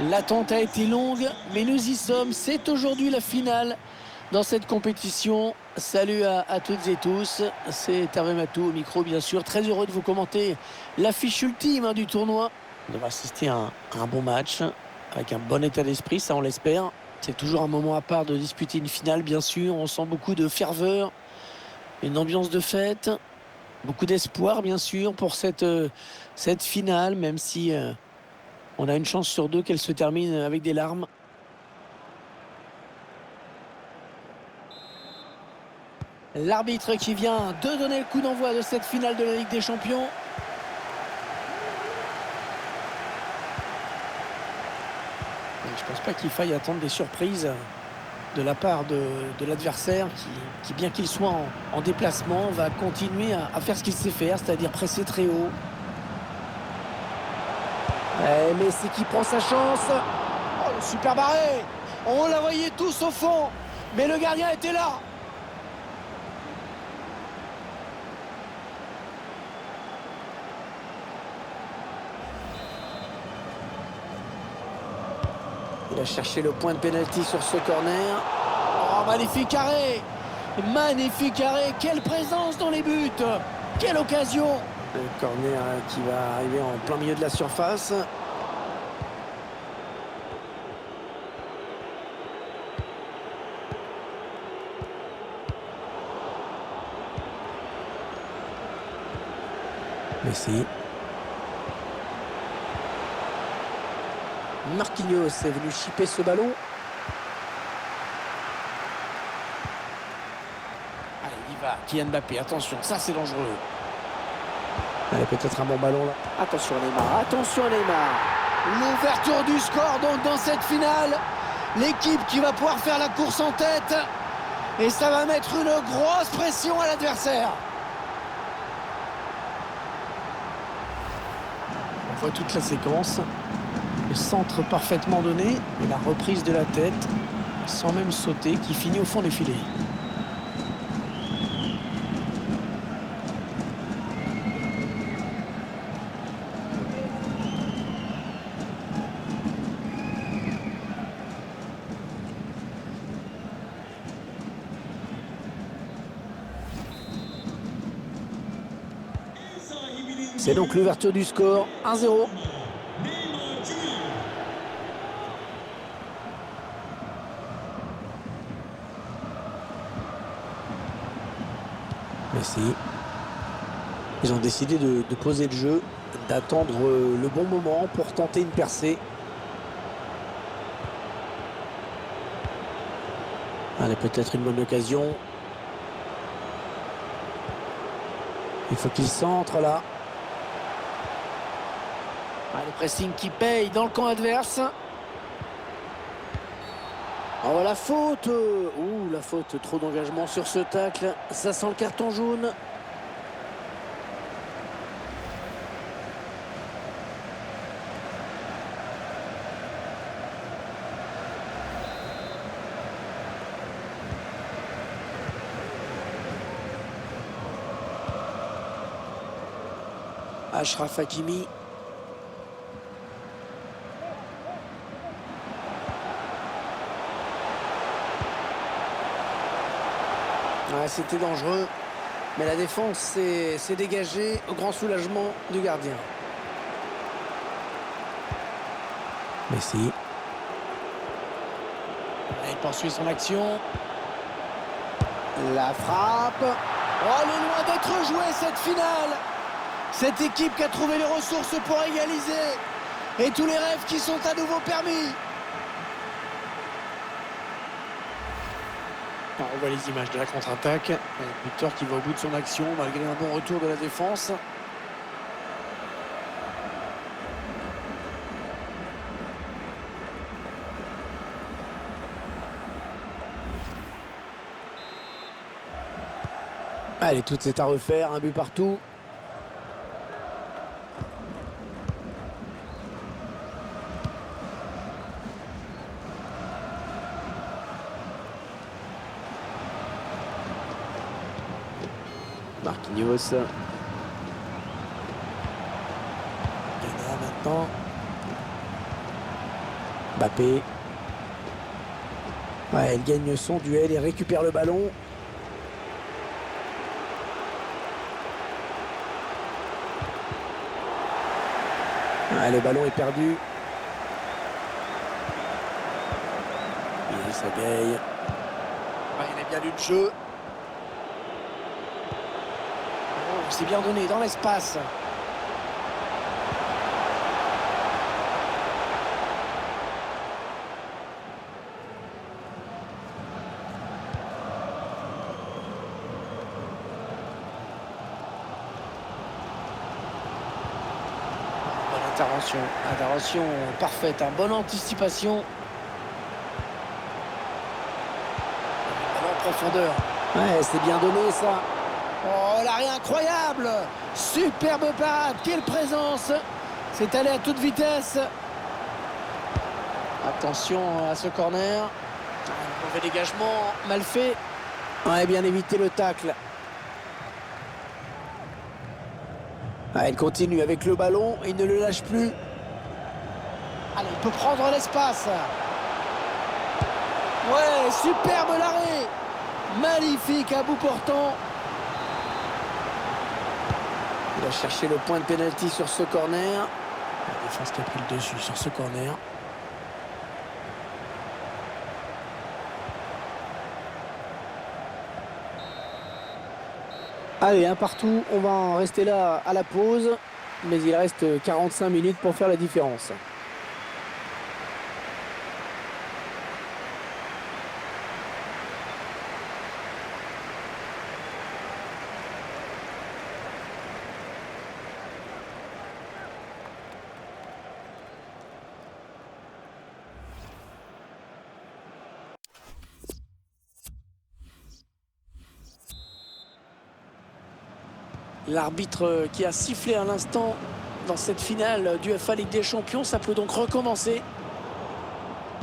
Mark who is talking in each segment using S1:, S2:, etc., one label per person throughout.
S1: L'attente a été longue, mais nous y sommes. C'est aujourd'hui la finale dans cette compétition. Salut à toutes et tous. C'est Hervé Matou au micro, bien sûr. Très heureux de vous commenter l'affiche ultime du tournoi. On devra assister à un bon match avec un bon état d'esprit, ça on l'espère. C'est toujours un moment à part de disputer une finale, bien sûr. On sent beaucoup de ferveur, une ambiance de fête, beaucoup d'espoir, bien sûr, pour cette finale, même si on a une chance sur deux qu'elle se termine avec des larmes. L'arbitre qui vient de donner le coup d'envoi de cette finale de la Ligue des Champions. Et je ne pense pas qu'il faille attendre des surprises de la part de l'adversaire qui, bien qu'il soit en déplacement, va continuer à faire ce qu'il sait faire, c'est-à-dire presser très haut. Messi qui prend sa chance. Oh, le super barré. On la voyait tous au fond, mais le gardien était là. Il a cherché le point de pénalty sur ce corner. Oh, magnifique arrêt. Magnifique arrêt. Quelle présence dans les buts. Quelle occasion. Le corner qui va arriver en plein milieu de la surface. Messi. Marquinhos est venu chipper ce ballon. Allez, il va. Kylian Mbappé, attention, ça c'est dangereux. Allez, peut-être un bon ballon là. Attention Neymar, attention Neymar. L'ouverture du score donc dans cette finale. L'équipe qui va pouvoir faire la course en tête. Et ça va mettre une grosse pression à l'adversaire. On voit toute la séquence. Le centre parfaitement donné. Et la reprise de la tête, sans même sauter, qui finit au fond des filets. C'est donc l'ouverture du score, 1-0. Messi. Ils ont décidé de poser le jeu, d'attendre le bon moment pour tenter une percée. Allez, peut-être une bonne occasion. Il faut qu'il centre là. Le pressing qui paye dans le camp adverse. Oh, la faute. Ouh, la faute, trop d'engagement sur ce tacle. Ça sent le carton jaune. Achraf Hakimi. Ouais, c'était dangereux, mais la défense s'est dégagée au grand soulagement du gardien. Messi. Il poursuit son action. La frappe. Oh, elle est loin d'être jouée cette finale. Cette équipe qui a trouvé les ressources pour égaliser. Et tous les rêves qui sont à nouveau permis. On voit les images de la contre-attaque. Un buteur qui va au bout de son action malgré un bon retour de la défense. Allez, tout est à refaire, un but partout. Marquinhos. Gana maintenant. Mbappé. Ouais, elle gagne son duel et récupère le ballon. Ouais, le ballon est perdu. Idrissa Gueye. Ouais, il a bien lu le jeu. Oh, c'est bien donné dans l'espace. Intervention parfaite, hein. Bonne anticipation. En profondeur. Ouais, c'est bien donné ça. Oh, l'arrêt incroyable. Superbe parade, quelle présence. C'est allé à toute vitesse. Attention à ce corner. Un mauvais dégagement, mal fait. Ouais, bien évité le tacle. Ah, il continue avec le ballon, il ne le lâche plus. Allez, il peut prendre l'espace. Ouais, superbe l'arrêt. Magnifique à bout portant. Il a cherché le point de pénalty sur ce corner. La défense qui a pris le dessus sur ce corner. Allez, un partout, on va en rester là à la pause, mais il reste 45 minutes pour faire la différence. L'arbitre qui a sifflé à l'instant dans cette finale du UEFA Ligue des Champions, ça peut donc recommencer.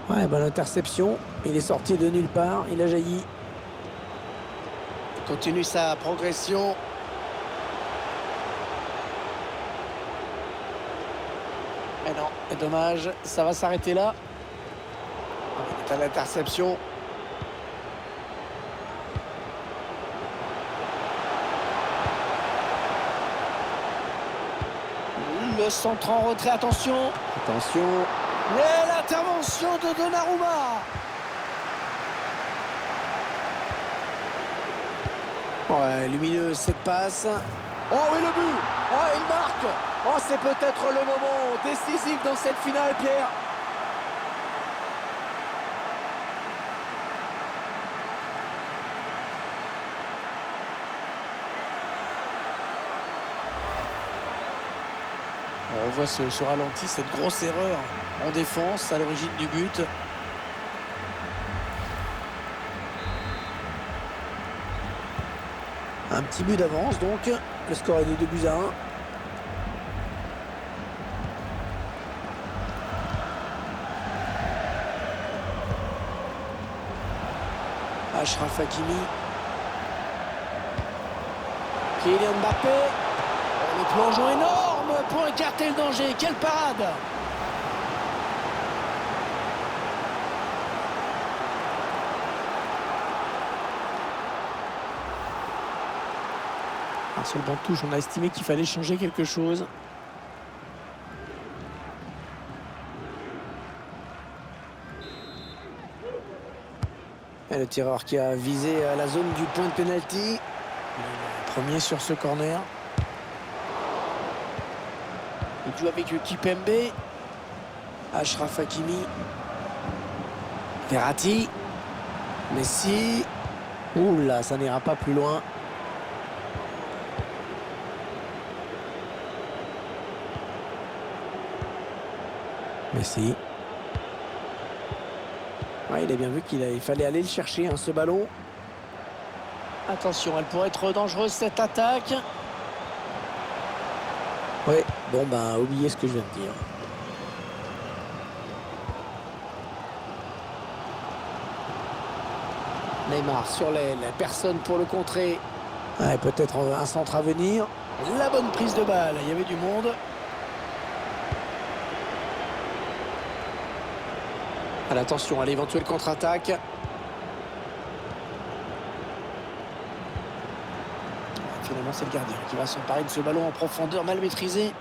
S1: Ouais, bonne interception. Il est sorti de nulle part, il a jailli. Il continue sa progression. Mais non, c'est dommage, ça va s'arrêter là. Il est à l'interception. Le centre en retrait, attention. Attention. Et l'intervention de Donnarumma. Ouais, lumineuse cette passe. Oh oui, le but. Oh, il marque. Oh, c'est peut-être le moment décisif dans cette finale, Pierre. On voit ce ralenti, cette grosse erreur en défense à l'origine du but. Un petit but d'avance donc. Le score est de 2-1. Achraf Hakimi. Kylian Mbappé. Le plongeon énorme pour écarter le danger. Quelle parade! Sur le banc de touche, on a estimé qu'il fallait changer quelque chose. Et le tireur qui a visé la zone du point de pénalty. Premier sur ce corner. Il joue avec Kipembe. Achraf Hakimi. Verratti. Messi. Ouh là, ça n'ira pas plus loin. Messi. Ouais, il a bien vu qu'il fallait aller le chercher, hein, ce ballon. Attention, elle pourrait être dangereuse cette attaque. Ouais, bon ben, oubliez ce que je viens de dire. Neymar sur l'aile, personne pour le contrer. Ouais, peut-être un centre à venir. La bonne prise de balle, il y avait du monde. Attention à l'éventuelle contre-attaque. Finalement, c'est le gardien qui va s'emparer de ce ballon en profondeur, mal maîtrisé.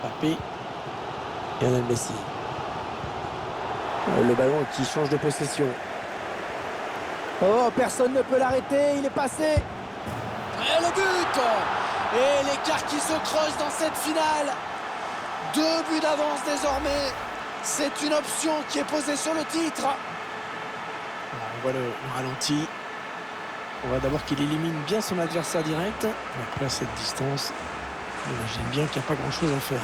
S1: Mbappé et Lionel Messi. Le ballon qui change de possession. Oh, personne ne peut l'arrêter, il est passé. Et le but! Et l'écart qui se creuse dans cette finale. 2 buts d'avance désormais. C'est une option qui est posée sur le titre. On voit le ralenti. On voit d'abord qu'il élimine bien son adversaire direct. Après, à cette distance, on imagine bien qu'il n'y a pas grand-chose à faire.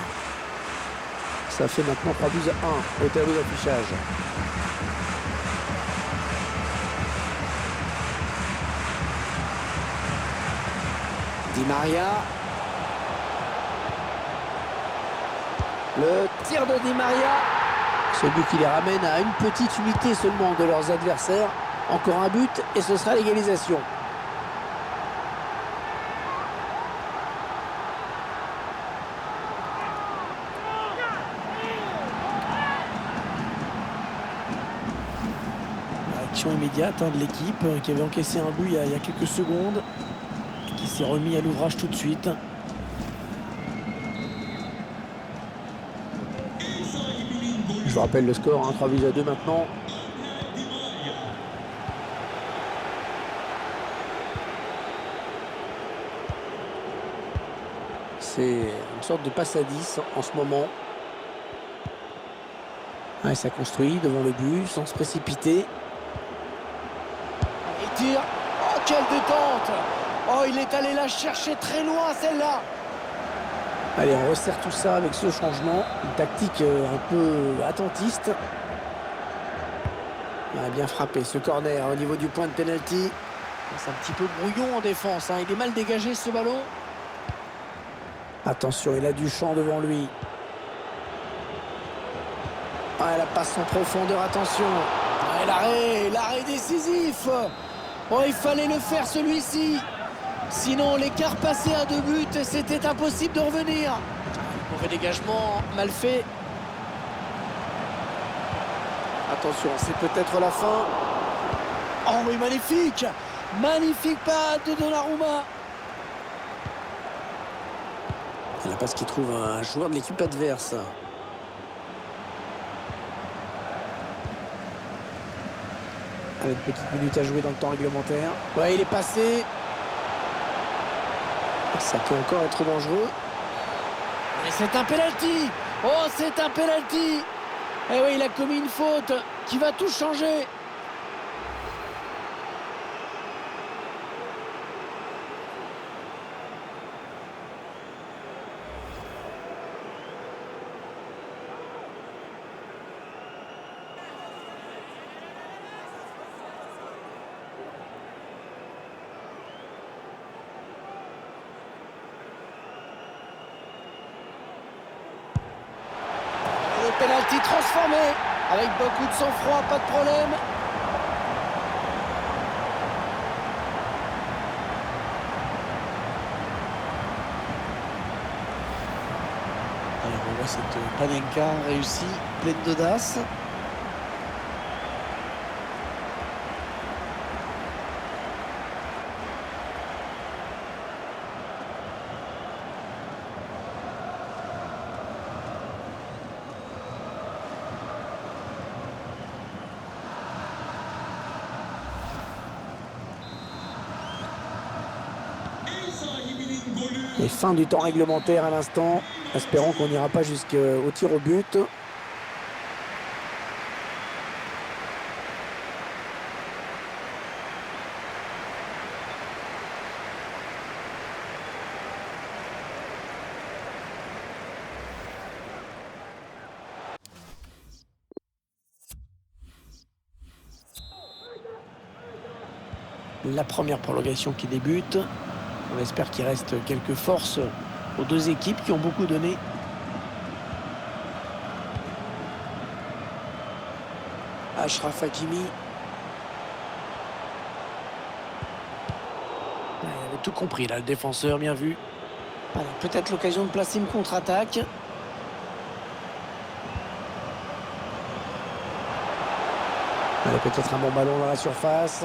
S1: Ça fait maintenant 3 buts à 1 au tableau d'affichage. Di Maria. Le tir de Di Maria. Ce but qui les ramène à une petite unité seulement de leurs adversaires. Encore un but et ce sera l'égalisation. Action immédiate de l'équipe qui avait encaissé un but il y a quelques secondes et qui s'est remis à l'ouvrage tout de suite. Je vous rappelle le score, 3 buts à 2 maintenant. C'est une sorte de passe à 10 en ce moment. Ouais, ça construit devant le but sans se précipiter. Il tire. Oh, quelle détente! Oh, il est allé la chercher très loin, celle-là. Allez, on resserre tout ça avec ce changement. Une tactique un peu attentiste. Il a bien frappé ce corner au niveau du point de pénalty. C'est un petit peu brouillon en défense. Il est mal dégagé ce ballon. Attention, il a du champ devant lui. La passe en profondeur, attention. L'arrêt décisif. Oh, il fallait le faire celui-ci. Sinon, l'écart passé à 2 buts, c'était impossible de revenir. Mauvais dégagement, mal fait. Attention, c'est peut-être la fin. Oh oui, magnifique. Magnifique pas de Donnarumma. La passe qui trouve un joueur de l'équipe adverse. Allez, une petite minute à jouer dans le temps réglementaire. Ouais, il est passé. Ça peut encore être dangereux. Et c'est un penalty. Oh, c'est un penalty. Eh oui, il a commis une faute qui va tout changer. Penalty transformé avec beaucoup de sang-froid, pas de problème. Alors on voit cette Panenka réussie, pleine d'audace. Et fin du temps réglementaire à l'instant. Espérons qu'on n'ira pas jusqu'au tir au but. La première prolongation qui débute. On espère qu'il reste quelques forces aux deux équipes qui ont beaucoup donné. Achraf Hakimi. Il avait tout compris là, le défenseur, bien vu. Allez, peut-être l'occasion de placer une contre-attaque. Allez, peut-être un bon ballon dans la surface.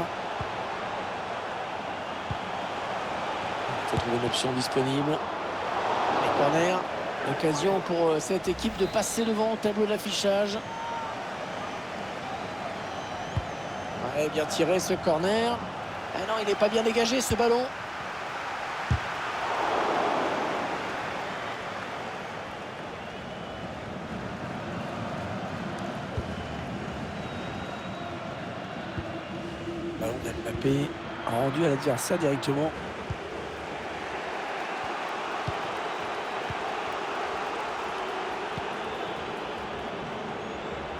S1: Il faut trouver une option disponible. Les corners. L'occasion pour cette équipe de passer devant au tableau d'affichage. Ouais, bien tiré ce corner. Ah non, il n'est pas bien dégagé ce ballon. Ballon d'Mbappé rendu à l'adversaire directement.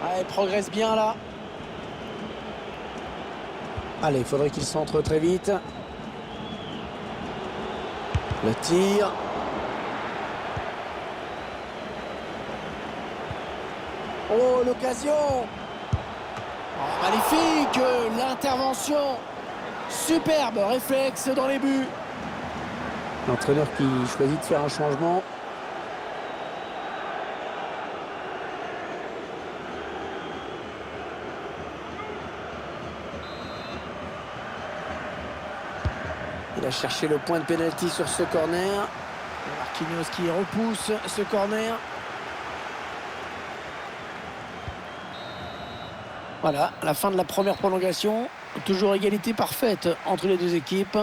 S1: Ah, il progresse bien là. Allez, il faudrait qu'il centre très vite. Le tir. Oh, l'occasion. Oh, magnifique. L'intervention. Superbe réflexe dans les buts. L'entraîneur qui choisit de faire un changement. Il a cherché le point de pénalty sur ce corner. Marquinhos qui repousse ce corner. Voilà, la fin de la première prolongation. Toujours égalité parfaite entre les deux équipes.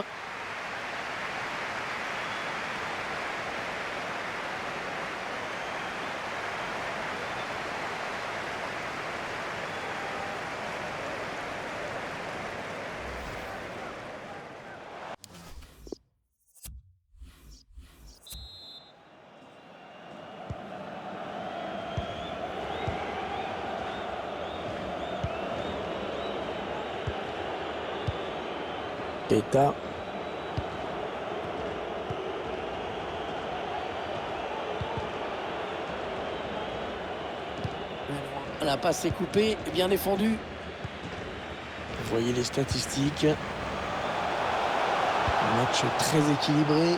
S1: Keita. La passe est coupée, bien défendue. Vous voyez les statistiques. Un match très équilibré.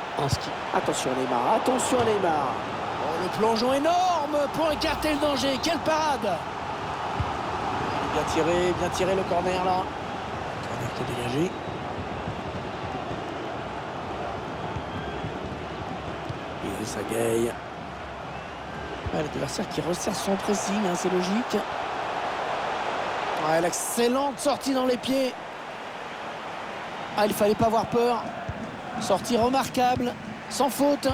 S1: Attention Neymar, attention Neymar. Oh, le plongeon énorme pour écarter le danger. Quelle parade! Bien tiré le corner là. Corner qui est dégagé. Ça gagne. L'adversaire qui resserre son pressing, hein, c'est logique. Ouais, l'excellente sortie dans les pieds. Ah, il fallait pas avoir peur. Sortie remarquable, sans faute.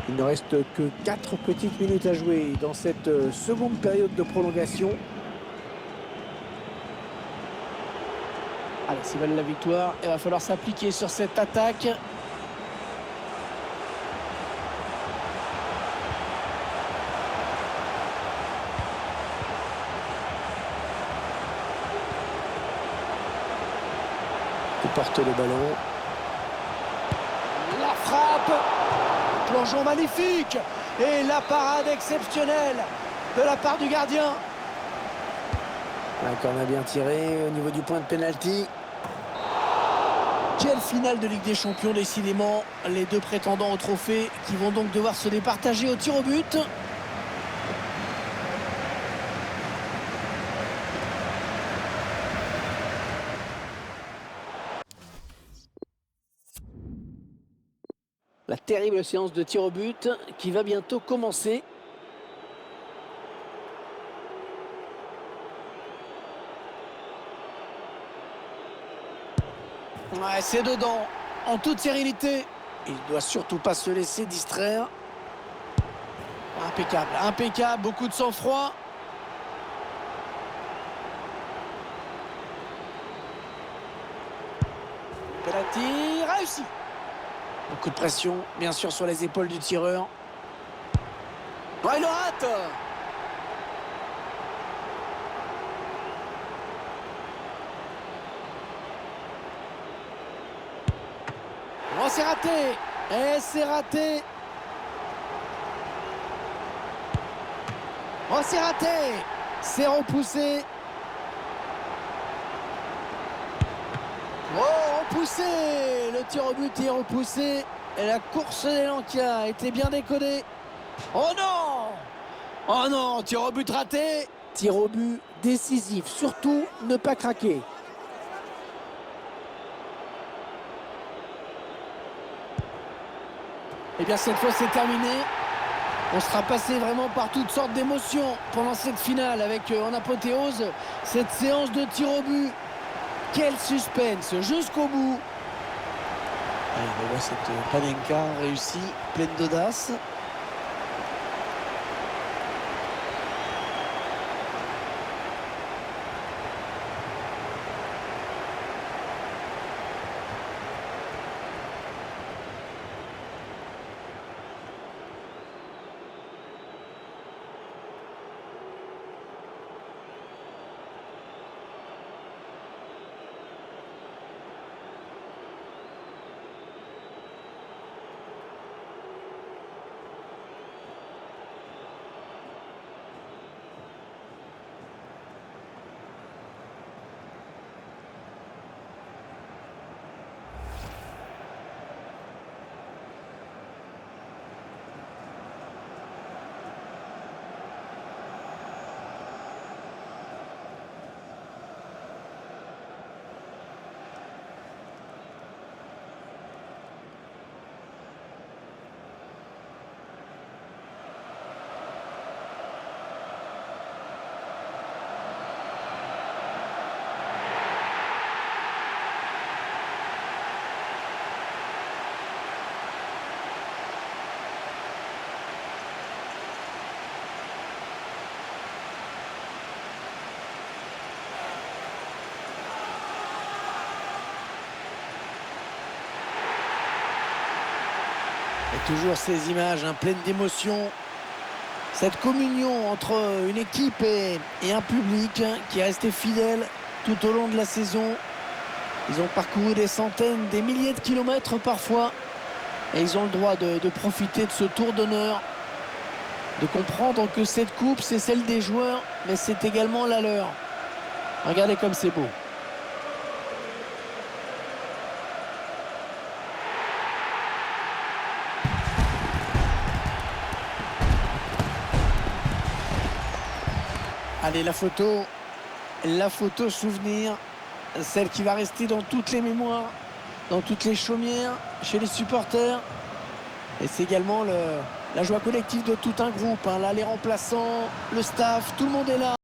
S1: Il ne reste que 4 petites minutes à jouer dans cette seconde période de prolongation. Allez, s'ils veulent la victoire, il va falloir s'appliquer sur cette attaque. Il porte le ballon. La frappe. Plongeon magnifique. Et la parade exceptionnelle de la part du gardien. Un corner bien tiré au niveau du point de pénalty. Quelle finale de Ligue des Champions, décidément. Les deux prétendants au trophée qui vont donc devoir se départager au tir au but. La terrible séance de tir au but qui va bientôt commencer. Ouais, c'est dedans, en toute sérénité. Il ne doit surtout pas se laisser distraire. Impeccable, impeccable, beaucoup de sang-froid. Penalty réussi. Beaucoup de pression, bien sûr, sur les épaules du tireur. Oh, il le rate. Oh, c'est raté. Et c'est raté. Oh, c'est raté. C'est repoussé. Oh, repoussé. Le tir au but est repoussé. Et la course des Lanka a été bien décodée. Oh non! Oh non, tir au but raté. Tir au but décisif. Surtout, ne pas craquer. Et bien cette fois c'est terminé. On sera passé vraiment par toutes sortes d'émotions pendant cette finale avec en apothéose cette séance de tir au but. Quel suspense jusqu'au bout. Allez, on voit cette Panenka réussie, pleine d'audace. Et toujours ces images pleines d'émotion. Cette communion entre une équipe et un public qui est resté fidèle tout au long de la saison. Ils ont parcouru des centaines, des milliers de kilomètres parfois. Et ils ont le droit de profiter de ce tour d'honneur. De comprendre que cette coupe, c'est celle des joueurs, mais c'est également la leur. Regardez comme c'est beau. Allez, la photo souvenir, celle qui va rester dans toutes les mémoires, dans toutes les chaumières, chez les supporters. Et c'est également la joie collective de tout un groupe. Là, les remplaçants, le staff, tout le monde est là.